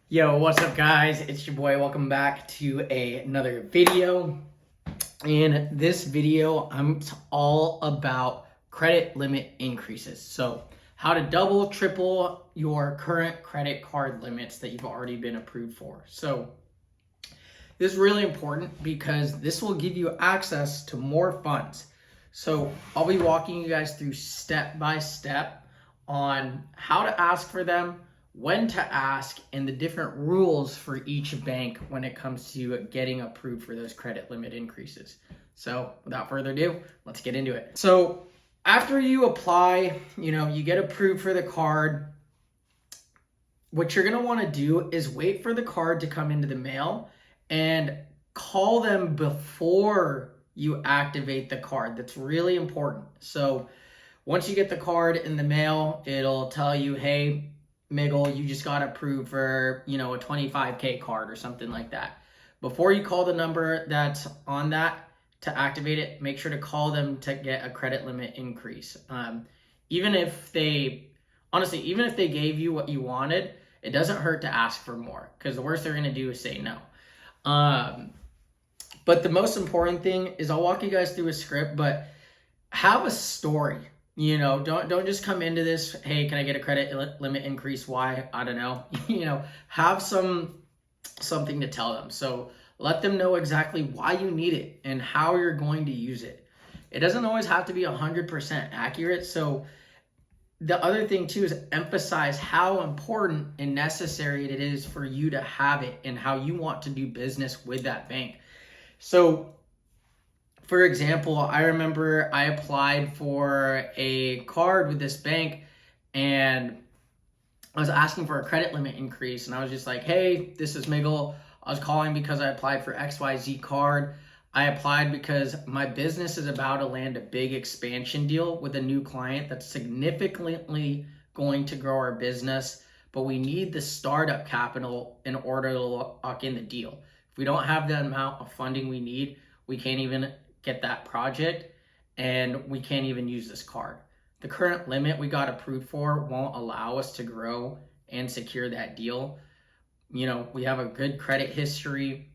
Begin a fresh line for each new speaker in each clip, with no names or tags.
Yo, what's up guys? It's your boy. Welcome back to another video. In this video, I'm all about credit limit increases. So how to double, triple your current credit card limits that you've already been approved for. So this is really important because this will give you access to more funds. So I'll be walking you guys through step by step on how to ask for them, when to ask, and the different rules for each bank when it comes to getting approved for those credit limit increases. So without further ado, let's get into it. So after you apply, you get approved for the card. What you're gonna wanna do is wait for the card to come into the mail and call them before you activate the card. That's really important. So once you get the card in the mail, it'll tell you, hey, Miggle, you just got approved for, a 25K card or something like that. Before you call the number that's on that to activate it, make sure to call them to get a credit limit increase. Even if they gave you what you wanted, it doesn't hurt to ask for more because the worst they're going to do is say no. But the most important thing is I'll walk you guys through a script, but have a story. Don't just come into this, hey, can I get a credit limit increase? Why? I don't know. Have something to tell them. So let them know exactly why you need it and how you're going to use it. It doesn't always have to be 100% accurate. So the other thing too is emphasize how important and necessary it is for you to have it and how you want to do business with that bank. So for example, I remember I applied for a card with this bank and I was asking for a credit limit increase, and I was just like, hey, this is Miggle. I was calling because I applied for XYZ card. I applied because my business is about to land a big expansion deal with a new client that's significantly going to grow our business, but we need the startup capital in order to lock in the deal. If we don't have the amount of funding we need, we can't even get that project, and we can't even use this card. The current limit we got approved for won't allow us to grow and secure that deal. We have a good credit history,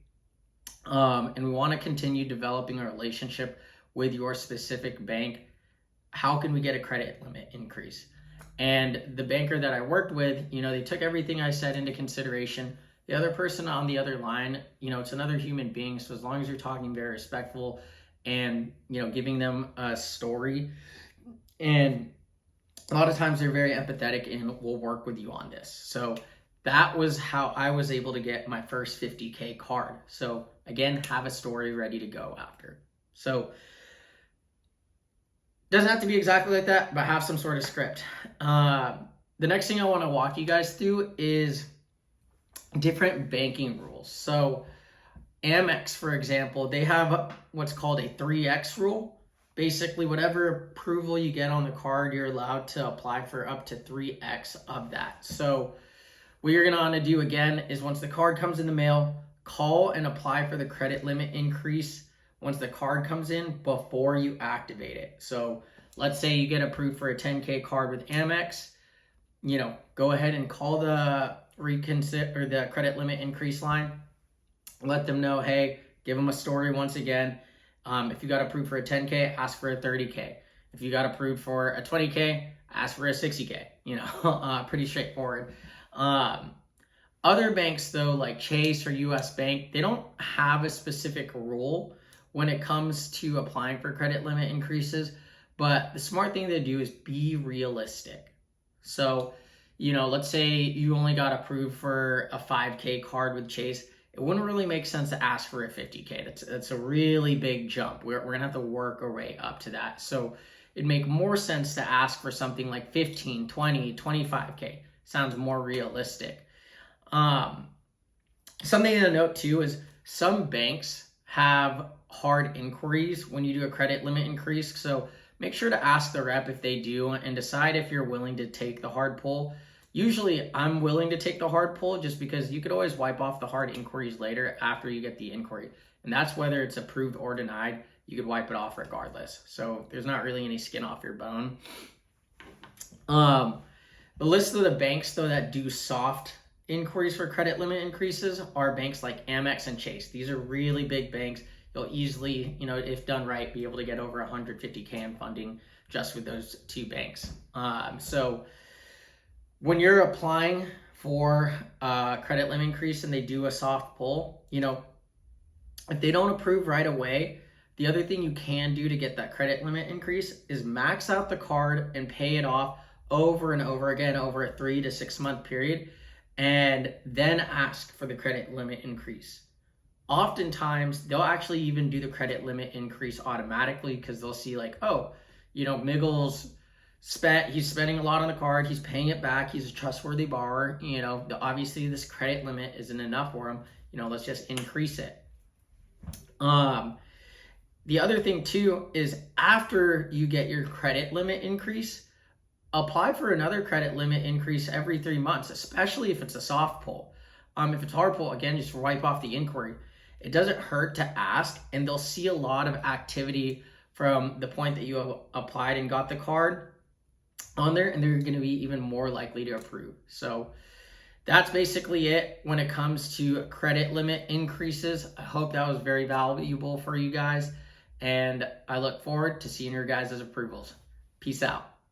and we want to continue developing a relationship with your specific bank. How can we get a credit limit increase? And the banker that I worked with, they took everything I said into consideration. The other person on the other line, it's another human being. So as long as you're talking very respectful and, giving them a story, and a lot of times they're very empathetic and will work with you on this. So that was how I was able to get my first 50K card. So again, have a story ready to go after. So doesn't have to be exactly like that, but have some sort of script. The next thing I want to walk you guys through is different banking rules. So Amex, for example, they have what's called a 3X rule. Basically, whatever approval you get on the card, you're allowed to apply for up to 3X of that. So what you're going to want to do again is once the card comes in the mail, call and apply for the credit limit increase once the card comes in before you activate it. So let's say you get approved for a 10K card with Amex, go ahead and call the the credit limit increase line. Let them know, hey, give them a story once again. If you got approved for a 10K, ask for a 30K. If you got approved for a 20K, ask for a 60K. Pretty straightforward. Other banks though, like Chase or US Bank, they don't have a specific rule when it comes to applying for credit limit increases, but the smart thing to do is be realistic. So, let's say you only got approved for a 5K card with Chase. It wouldn't really make sense to ask for a 50K. That's a really big jump. We're going to have to work our way up to that. So it'd make more sense to ask for something like 15, 20, 25K. Sounds more realistic. Something to note too is some banks have hard inquiries when you do a credit limit increase. So make sure to ask the rep if they do and decide if you're willing to take the hard pull. Usually I'm willing to take the hard pull just because you could always wipe off the hard inquiries later after you get the inquiry. And that's whether it's approved or denied, you could wipe it off regardless. So there's not really any skin off your bone. The list of the banks though that do soft inquiries for credit limit increases are banks like Amex and Chase. These are really big banks. You'll easily, if done right, be able to get over 150K in funding just with those two banks. So when you're applying for credit limit increase and they do a soft pull, if they don't approve right away, the other thing you can do to get that credit limit increase is max out the card and pay it off over and over again over a 3 to 6 month period, and then ask for the credit limit increase. Oftentimes, they'll actually even do the credit limit increase automatically because they'll see like, oh, Miggles he's spending a lot on the card, he's paying it back, he's a trustworthy borrower, obviously this credit limit isn't enough for him, let's just increase it. The other thing too is after you get your credit limit increase, apply for another credit limit increase every 3 months, especially if it's a soft pull. If it's hard pull, again, just wipe off the inquiry. It doesn't hurt to ask, and they'll see a lot of activity from the point that you have applied and got the card on there, and they're going to be even more likely to approve. So that's basically it when it comes to credit limit increases. I hope that was very valuable for you guys, and I look forward to seeing your guys' approvals. Peace out.